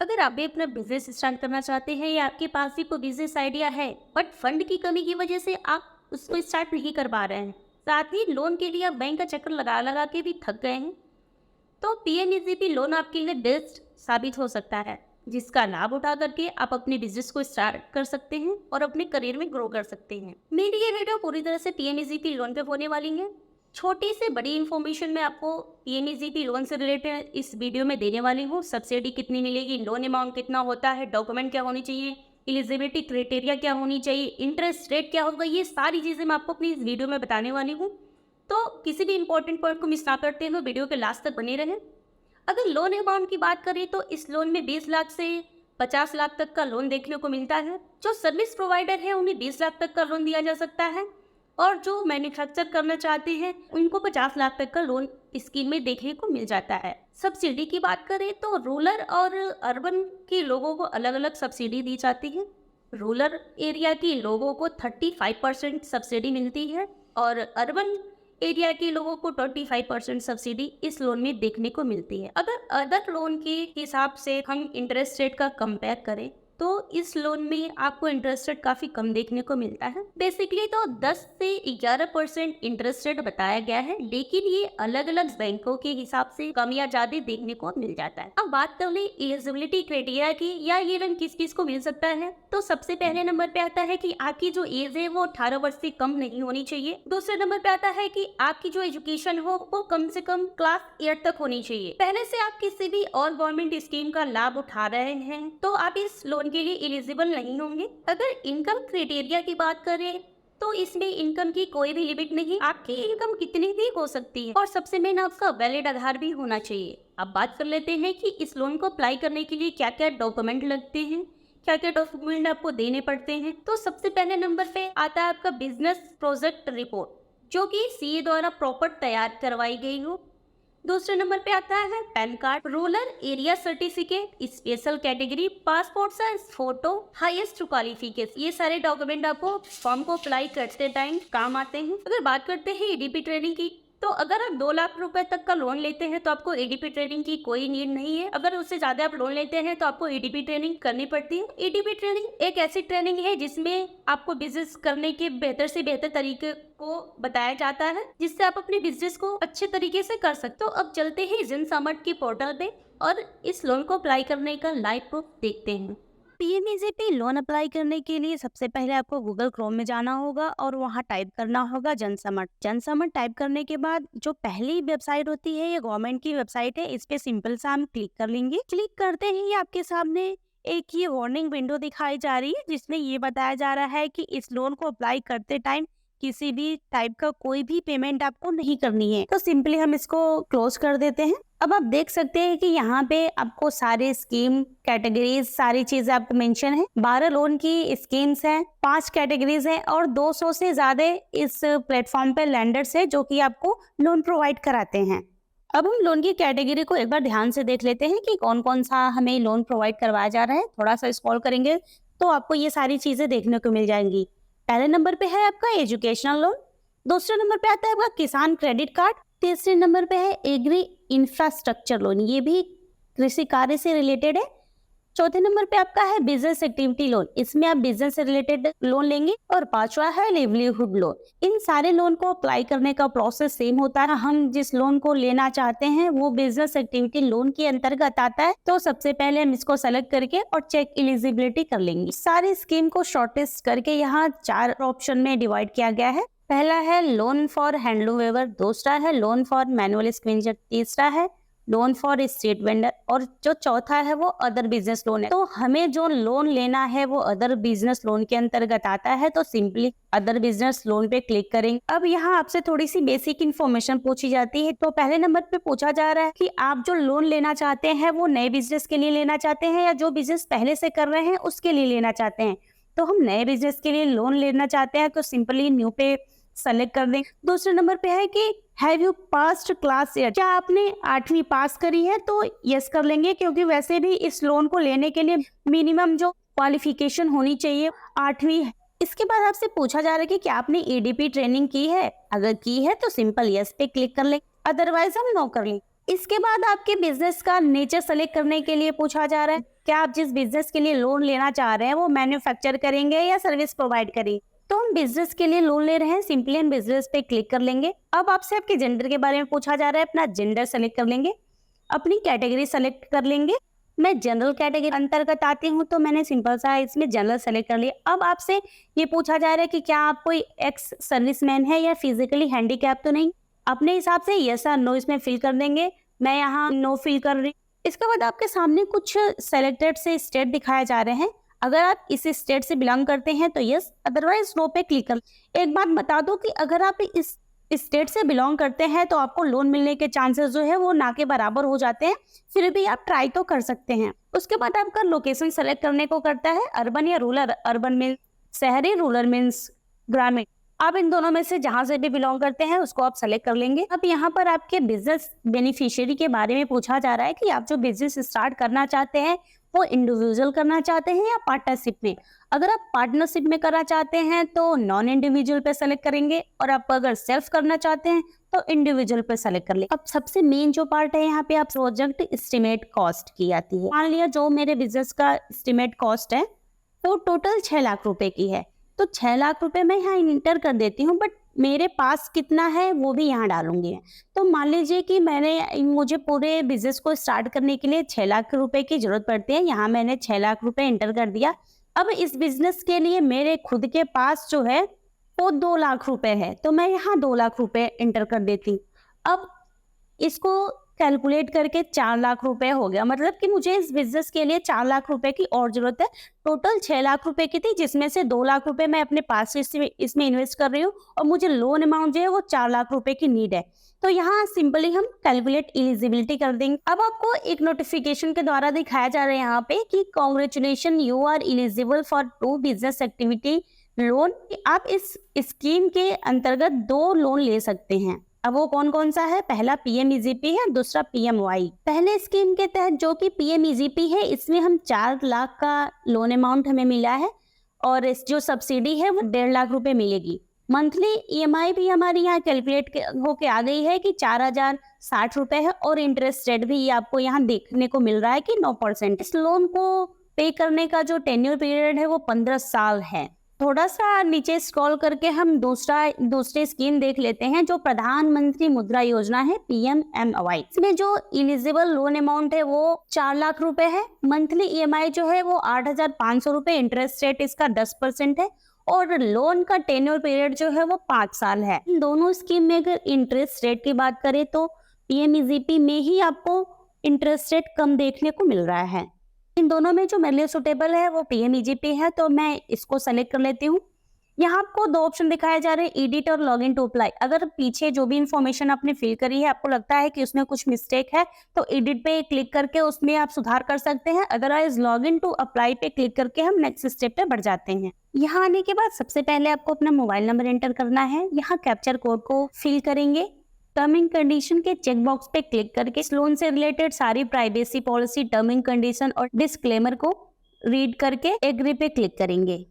अगर आप भी अपना बिजनेस स्टार्ट करना चाहते हैं या आपके पास भी कोई बिजनेस आइडिया है बट फंड की कमी की वजह से आप उसको स्टार्ट नहीं कर पा रहे हैं, साथ ही लोन के लिए आप बैंक का चक्कर लगा लगा के भी थक गए हैं, तो पीएमईजीपी लोन आपके लिए बेस्ट साबित हो सकता है, जिसका लाभ उठा करके आप अपने बिजनेस को स्टार्ट कर सकते हैं और अपने करियर में ग्रो कर सकते हैं। मेरी ये वीडियो पूरी तरह से पीएमईजीपी लोन पे होने वाली है। छोटी से बड़ी इन्फॉर्मेशन मैं आपको पीएमईजीपी लोन से रिलेटेड इस वीडियो में देने वाली हूँ। सब्सिडी कितनी मिलेगी, लोन अमाउंट कितना होता है, डॉक्यूमेंट क्या होनी चाहिए, एलिजिबिलिटी क्राइटेरिया क्या होनी चाहिए, इंटरेस्ट रेट क्या होगा, ये सारी चीज़ें मैं आपको अपनी इस वीडियो में बताने वाली हूँ। तो किसी भी इंपॉर्टेंट पॉइंट को मिस ना करते हुए वीडियो के लास्ट तक बने रहें। अगर लोन अमाउंट की बात करें तो इस लोन में 20 लाख से 50 लाख तक का लोन देखने को मिलता है। जो सर्विस प्रोवाइडर है उन्हें 20 लाख तक का लोन दिया जा सकता है और जो मैन्युफैक्चर करना चाहते हैं उनको 50 लाख तक का लोन स्कीम में देखने को मिल जाता है। सब्सिडी की बात करें तो रूरल और अर्बन के लोगों को अलग अलग सब्सिडी दी जाती है। रूरल एरिया के लोगों को 35% सब्सिडी मिलती है और अर्बन एरिया के लोगों को 25% सब्सिडी इस लोन में देखने को मिलती है। अगर अदर लोन के हिसाब से हम इंटरेस्ट रेट का कंपेयर करें तो इस लोन में आपको इंटरेस्ट रेट काफी कम देखने को मिलता है। बेसिकली तो 10 से 11% इंटरेस्ट रेट बताया गया है, लेकिन ये अलग अलग बैंकों के हिसाब से कम या ज्यादा देखने को मिल जाता है। अब बात कर ले एलिजिबिलिटी क्राइटेरिया की, या ये लोन किस किस को मिल सकता है, तो सबसे पहले नंबर पे आता है कि आपकी जो एज है वो 18 वर्ष से कम नहीं होनी चाहिए। दूसरे नंबर पे आता है कि आपकी जो एजुकेशन हो वो कम से कम क्लास 8 तक होनी चाहिए। पहले से आप किसी भी और गवर्नमेंट स्कीम का लाभ उठा रहे हैं तो आप इस लोन के लिए एलिजिबल नहीं होंगे। अगर इनकम क्राइटेरिया की बात करें तो इसमें इनकम की कोई भी लिमिट नहीं, आपकी इनकम कितनी भी हो सकती है और सबसे मेन आपका वैलिड आधार भी होना चाहिए। अब बात कर लेते हैं कि इस लोन को अप्लाई करने के लिए क्या क्या डॉक्यूमेंट लगते हैं, क्या क्या डॉक्यूमेंट आपको देने पड़ते हैं। तो सबसे पहले नंबर पे आता है आपका बिजनेस प्रोजेक्ट रिपोर्ट, जो कि सीए द्वारा प्रॉपर तैयार करवाई गई हो। दूसरे नंबर पे आता है pan card, rural area certificate, special category, passport size photo, highest qualification. ये सारे डॉक्यूमेंट आपको फॉर्म को अप्लाई करते टाइम काम आते हैं। अगर बात करते हैं एडीपी ट्रेनिंग की, तो अगर आप 2 लाख रुपए तक का लोन लेते हैं तो आपको एडीपी ट्रेनिंग की कोई नीड नहीं है। अगर उससे ज्यादा आप लोन लेते हैं तो आपको एडीपी ट्रेनिंग करनी पड़ती है। एडीपी ट्रेनिंग एक ऐसी ट्रेनिंग है जिसमें आपको बिजनेस करने के बेहतर से बेहतर तरीके को बताया जाता है, जिससे आप अपने बिजनेस को अच्छे तरीके से कर सकते हो। अब चलते हैं जनसमट की पोर्टल पे और इस लोन को अप्लाई करने का लाइव प्रूफ देखते हैं। पीएमईजीपी लोन अप्लाई करने के लिए सबसे पहले आपको गूगल क्रोम में जाना होगा और वहां टाइप करना होगा जनसमट। जनसमट टाइप करने के बाद जो पहली वेबसाइट होती है ये गवर्नमेंट की वेबसाइट है, इस पे सिंपल सा हम क्लिक कर लेंगे। क्लिक करते ही आपके सामने एक ये वार्निंग विंडो दिखाई जा रही है, जिसमें ये बताया जा रहा है कि इस लोन को अप्लाई करते टाइम किसी भी टाइप का कोई भी पेमेंट आपको नहीं करनी है। तो सिंपली हम इसको क्लोज कर देते हैं। अब आप देख सकते हैं कि यहाँ पे आपको सारे स्कीम कैटेगरीज सारी चीजें आपको मेंशन है। 12 लोन की स्कीम्स हैं, 5 कैटेगरीज हैं और 200 से ज्यादा इस प्लेटफॉर्म पे लैंडर्स है जो कि आपको लोन प्रोवाइड कराते हैं। अब हम लोन की कैटेगरी को एक बार ध्यान से देख लेते हैं कि कौन कौन सा हमें लोन प्रोवाइड करवाया जा रहा है। थोड़ा सा स्क्रॉल करेंगे तो आपको ये सारी चीजें देखने को मिल जाएंगी। पहले नंबर पे है आपका एजुकेशनल लोन, दूसरे नंबर पे आता है आपका किसान क्रेडिट कार्ड, तीसरे नंबर पे है एग्री इंफ्रास्ट्रक्चर लोन, ये भी कृषि कार्य से रिलेटेड है। चौथे नंबर पे आपका है बिजनेस एक्टिविटी लोन, इसमें आप बिजनेस से रिलेटेड लोन लेंगे। और पांचवा है लिवलीहुड लोन। इन सारे लोन को अप्लाई करने का प्रोसेस सेम होता है। हम जिस लोन को लेना चाहते हैं वो बिजनेस एक्टिविटी लोन के अंतर्गत आता है, तो सबसे पहले हम इसको सेलेक्ट करके और चेक एलिजिबिलिटी कर लेंगे। सारी स्कीम को शॉर्टलिस्ट करके यहाँ 4 ऑप्शन में डिवाइड किया गया है। पहला है लोन फॉर हैंडलूम वेवर, दूसरा है लोन फॉर मैनुअल स्क्रीनशॉट, तीसरा है लोन फॉर स्ट्रीट वेंडर और जो चौथा है वो अदर बिजनेस लोन है। तो हमें जो लोन लेना है वो अदर बिजनेस लोन के अंतर्गत आता है, तो सिंपली अदर बिजनेस लोन पे क्लिक करेंगे। अब यहाँ आपसे थोड़ी सी बेसिक इन्फॉर्मेशन पूछी जाती है। तो पहले नंबर पे पूछा जा रहा है कि आप जो लोन लेना चाहते हैं वो नए बिजनेस के लिए लेना चाहते हैं या जो बिजनेस पहले से कर रहे हैं उसके लिए लेना चाहते हैं। तो हम नए बिजनेस के लिए लोन लेना चाहते हैं तो सिंपली न्यू पे सेलेक्ट कर दें। दूसरे नंबर पे है कि हैव यू पास्ड क्लास 8, क्या आपने 8वीं पास करी है, तो यस कर लेंगे, क्योंकि वैसे भी इस लोन को लेने के लिए मिनिमम जो क्वालिफिकेशन होनी चाहिए 8वीं है। इसके बाद आपसे पूछा जा रहा है कि क्या आपने एडीपी ट्रेनिंग की है, अगर की है तो सिंपल यस पे क्लिक कर लें, अदरवाइज हम नो कर लें। इसके बाद आपके बिजनेस का नेचर सेलेक्ट करने के लिए पूछा जा रहा है। क्या आप जिस बिजनेस के लिए लोन लेना चाह रहे हैं वो मैन्युफैक्चर करेंगे या सर्विस प्रोवाइड करेंगे। तो हम बिजनेस के लिए लोन ले रहे हैं, सिंपली हम बिजनेस पे क्लिक कर लेंगे। अब आपसे आपके जेंडर के बारे में पूछा जा रहा है, अपना जेंडर सेलेक्ट कर लेंगे, अपनी कैटेगरी सेलेक्ट कर लेंगे। मैं जनरल कैटेगरी अंतर्गत आती हूँ तो मैंने सिंपल सा इसमें जनरल सेलेक्ट कर लिया। अब आपसे ये पूछा जा रहा है कि क्या आप कोई एक्स सर्विसमैन है या फिजिकली हैंडीकैप तो नहीं। अपने हिसाब से यस और नो इसमें फिल कर देंगे। मैं यहाँ नो फिल कर रही। इसके बाद आपके सामने कुछ सेलेक्टेड से स्टेट दिखाए जा रहे हैं। अगर आप इस स्टेट से बिलोंग करते हैं तो यस, अदरवाइज नो पे क्लिक कर। एक बात बता दो कि अगर आप इस स्टेट से बिलोंग करते हैं तो आपको लोन मिलने के चांसेस जो है वो ना के बराबर हो जाते हैं, फिर भी आप ट्राई तो कर सकते हैं। उसके बाद आपका लोकेशन सेलेक्ट करने को करता है, अर्बन या रूरल। अर्बन मीन्स शहरी, रूरल मीन्स ग्रामीण। आप इन दोनों में से जहां से भी बिलोंग करते हैं उसको आप सेलेक्ट कर लेंगे। अब यहाँ पर आपके बिजनेस बेनिफिशियरी के बारे में पूछा जा रहा है कि आप जो बिजनेस स्टार्ट करना चाहते हैं वो इंडिविजुअल करना चाहते हैं या पार्टनरशिप में। अगर आप पार्टनरशिप में करना चाहते हैं तो नॉन इंडिविजुअल पे सेलेक्ट करेंगे, और आप अगर सेल्फ करना चाहते हैं तो इंडिविजुअल पे सेलेक्ट कर ले। अब सबसे मेन जो पार्ट है यहाँ पे आप प्रोजेक्ट एस्टिमेट कॉस्ट की आती है। मान लिया जो मेरे बिजनेस का एस्टिमेट कॉस्ट है तो टोटल 6 लाख रुपए की है, तो 6 लाख रुपए मैं यहाँ इंटर कर देती हूँ, बट मेरे पास कितना है वो भी यहाँ डालूंगी। तो मान लीजिए कि मुझे पूरे बिजनेस को स्टार्ट करने के लिए 6 लाख रुपए की जरूरत पड़ती है। यहाँ मैंने 6 लाख रुपए इंटर कर दिया। अब इस बिजनेस के लिए मेरे खुद के पास जो है वो 2 लाख रुपए है, तो मैं यहाँ 2 लाख रुपए इंटर कर देती हूँ। अब इसको कैलकुलेट करके 4 लाख रुपए हो गया, मतलब कि मुझे इस बिजनेस के लिए 4 लाख रुपए की और जरूरत है। टोटल 6 लाख रुपए की थी, जिसमें से 2 लाख रुपए मैं अपने पास इसमें इन्वेस्ट कर रही हूँ, और मुझे लोन अमाउंट जो है वो 4 लाख रुपए की नीड है। तो यहाँ सिंपली हम कैलकुलेट एलिजिबिलिटी कर देंगे। अब आपको एक नोटिफिकेशन के द्वारा दिखाया जा रहा है यहाँ पे कि congratulation, you are eligible for 2 business activity loan. आप इस स्कीम के अंतर्गत 2 लोन ले सकते हैं। अब वो कौन कौन सा है, पहला PMEGP है, दूसरा PMY। पहले स्कीम के तहत जो कि PMEGP है, इसमें हम 4 लाख का लोन अमाउंट हमें मिला है, और इस जो सब्सिडी है वो 1.5 लाख रुपए मिलेगी। मंथली EMI भी हमारी यहाँ कैलकुलेट होके आ गई है कि 4060 रुपए है, और इंटरेस्ट रेट भी आपको यहाँ देखने को मिल रहा है कि 9%। इस लोन को पे करने का जो टेन्योर पीरियड है वो 15 साल है। थोड़ा सा नीचे स्क्रॉल करके हम दूसरी स्कीम देख लेते हैं जो प्रधानमंत्री मुद्रा योजना है, PMMY। इसमें जो एलिजिबल लोन अमाउंट है वो 4 लाख रुपए है। मंथली EMI जो है वो 8,500 रुपए, इंटरेस्ट रेट इसका 10% है, और लोन का टेन्योर पीरियड जो है वो 5 साल है। इन दोनों स्कीम में अगर इंटरेस्ट रेट की बात करें तो PMEGP में ही आपको इंटरेस्ट रेट कम देखने को मिल रहा है। इन दोनों में जो मेरे लिए सुटेबल है वो PMEGP है, तो मैं इसको सेलेक्ट कर लेती हूँ। यहाँ आपको 2 ऑप्शन दिखाए जा रहे हैं, एडिट और लॉग इन टू अप्लाई। अगर पीछे जो भी इंफॉर्मेशन आपने फिल करी है आपको लगता है कि उसमें कुछ मिस्टेक है तो एडिट पे क्लिक करके उसमें आप सुधार कर सकते हैं, otherwise log in to apply पे क्लिक करके हम नेक्स्ट स्टेप पे बढ़ जाते हैं। यहाँ आने के बाद सबसे पहले आपको अपना मोबाइल नंबर एंटर करना है। यहाँ कैप्चर कोड को फिल करेंगे। टर्म एंड कंडीशन के चेक बॉक्स पे क्लिक करके इस लोन से रिलेटेड सारी privacy policy, term and condition और डिस्क्लेमर को रीड करके एग्री पे क्लिक करेंगे।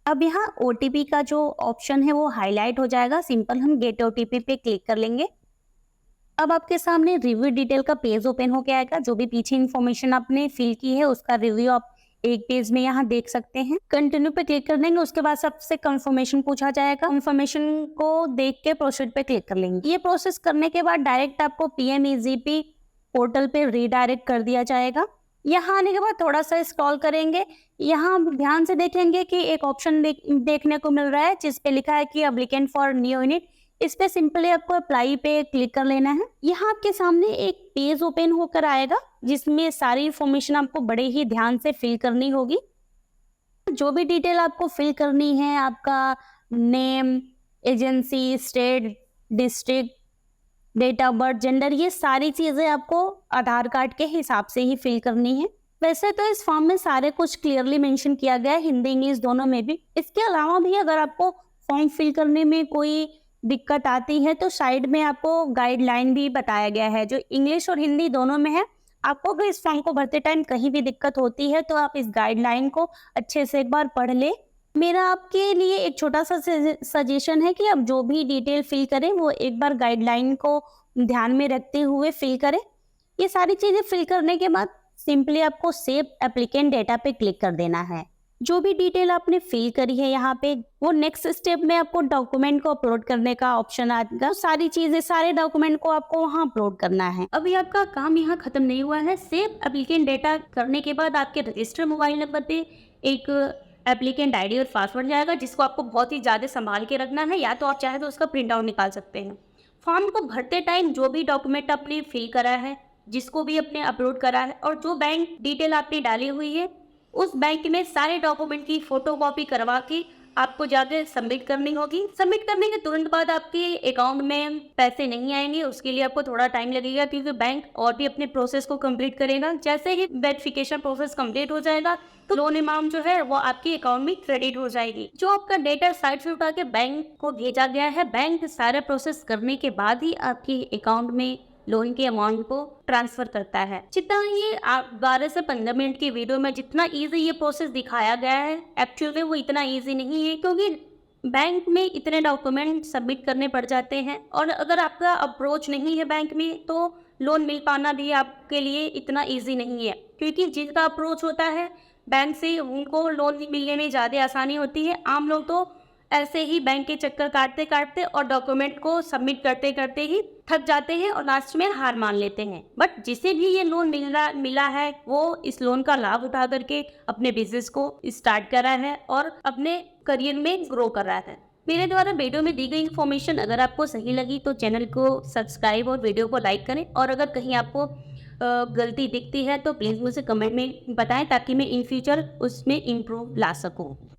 अब यहाँ OTP का जो ऑप्शन है वो हाईलाइट हो जाएगा, सिंपल हम गेट OTP पे क्लिक कर लेंगे। अब आपके सामने रिव्यू डिटेल का पेज ओपन होके आएगा। जो भी पीछे इन्फॉर्मेशन आपने फिल की है उसका रिव्यू आप एक पेज में यहाँ देख सकते हैं। कंटिन्यू पे क्लिक कर देंगे, उसके बाद सबसे कंफर्मेशन पूछा जाएगा। कंफर्मेशन को देख के प्रोसीड पे क्लिक कर लेंगे। ये प्रोसेस करने के बाद डायरेक्ट आपको PMEGP पोर्टल पे रीडायरेक्ट कर दिया जाएगा। यहाँ आने के बाद थोड़ा सा स्क्रॉल करेंगे। यहाँ ध्यान से देखेंगे कि एक ऑप्शन देखने को मिल रहा है जिसपे लिखा है कि एप्लीकेंट फॉर न्यू यूनिट। इस पे सिंपली आपको अप्लाई पे क्लिक कर लेना है। यहाँ आपके सामने एक पेज ओपन होकर आएगा जिसमें सारी इंफॉर्मेशन आपको बड़े ही ध्यान से फिल करनी होगी। जो भी डिटेल आपको फिल करनी है, आपका name, agency, state, district, date of birth, gender, ये सारी चीजें आपको आधार कार्ड के हिसाब से ही फिल करनी है। वैसे तो इस फॉर्म में सारे कुछ क्लियरली मेंशन किया गया है, हिंदी इंग्लिश दोनों में भी। इसके अलावा भी अगर आपको फॉर्म फिल करने में कोई दिक्कत आती है तो साइड में आपको गाइडलाइन भी बताया गया है जो इंग्लिश और हिंदी दोनों में है। आपको अगर इस फॉर्म को भरते टाइम कहीं भी दिक्कत होती है तो आप इस गाइडलाइन को अच्छे से एक बार पढ़ ले। मेरा आपके लिए एक छोटा सा सजेशन है कि आप जो भी डिटेल फिल करें वो एक बार गाइडलाइन को ध्यान में रखते हुए फिल करें। ये सारी चीजें फिल करने के बाद सिंपली आपको सेव एप्लीकेंट डेटा पे क्लिक कर देना है। जो भी डिटेल आपने फिल करी है यहाँ पे, वो नेक्स्ट स्टेप में आपको डॉक्यूमेंट को अपलोड करने का ऑप्शन आएगा। सारी चीजें, सारे डॉक्यूमेंट को आपको वहाँ अपलोड करना है। अभी आपका काम यहाँ खत्म नहीं हुआ है। सेव एप्लीकेंट डेटा करने के बाद आपके रजिस्टर मोबाइल नंबर पे एक एप्लीकेंट आईडी और पासवर्ड जाएगा, जिसको आपको बहुत ही ज़्यादा संभाल के रखना है, या तो आप चाहे तो उसका प्रिंट आउट निकाल सकते हैं। फॉर्म को भरते टाइम जो भी डॉक्यूमेंट आपने फिल करा है, जिसको भी आपने अपलोड करा है, और जो बैंक डिटेल आपने डाली हुई है, उस बैंक में सारे डॉक्यूमेंट की फोटोकॉपी करवा के आपको जाकर सबमिट करनी होगी। सबमिट करने के तुरंत बाद आपके अकाउंट में पैसे नहीं आएंगे, उसके लिए आपको थोड़ा टाइम लगेगा, क्योंकि बैंक और भी अपने प्रोसेस को कंप्लीट करेगा। जैसे ही वेरिफिकेशन प्रोसेस कंप्लीट हो जाएगा तो लोन अमाउंट जो है वो आपके अकाउंट में क्रेडिट हो जाएगी। जो आपका डेटा साइट से उठा के बैंक को भेजा गया है, बैंक सारा प्रोसेस करने के बाद ही आपके अकाउंट में लोन के अमाउंट को ट्रांसफर करता है। जितना ये 12 से 15 मिनट की वीडियो में जितना इजी ये प्रोसेस दिखाया गया है, एक्चुअली में वो इतना इजी नहीं है, क्योंकि बैंक में इतने डॉक्यूमेंट सबमिट करने पड़ जाते हैं, और अगर आपका अप्रोच नहीं है बैंक में तो लोन मिल पाना भी आपके लिए इतना ईजी नहीं है। क्योंकि जिनका अप्रोच होता है बैंक से, उनको लोन मिलने में ज़्यादा आसानी होती है। आम लोग तो ऐसे ही बैंक के चक्कर काटते काटते और डॉक्यूमेंट को सबमिट करते करते ही थक जाते हैं और लास्ट में हार मान लेते हैं। बट जिसे भी ये लोन मिला है, वो इस लोन का लाभ उठा करके अपने बिजनेस को स्टार्ट करा है और अपने करियर में ग्रो कर रहा है। मेरे द्वारा वीडियो में दी गई इन्फॉर्मेशन अगर आपको सही लगी तो चैनल को सब्सक्राइब और वीडियो को लाइक करें, और अगर कहीं आपको गलती दिखती है तो प्लीज़ मुझे कमेंट में बताएं, ताकि मैं इन फ्यूचर उसमें इम्प्रूव ला सकूं।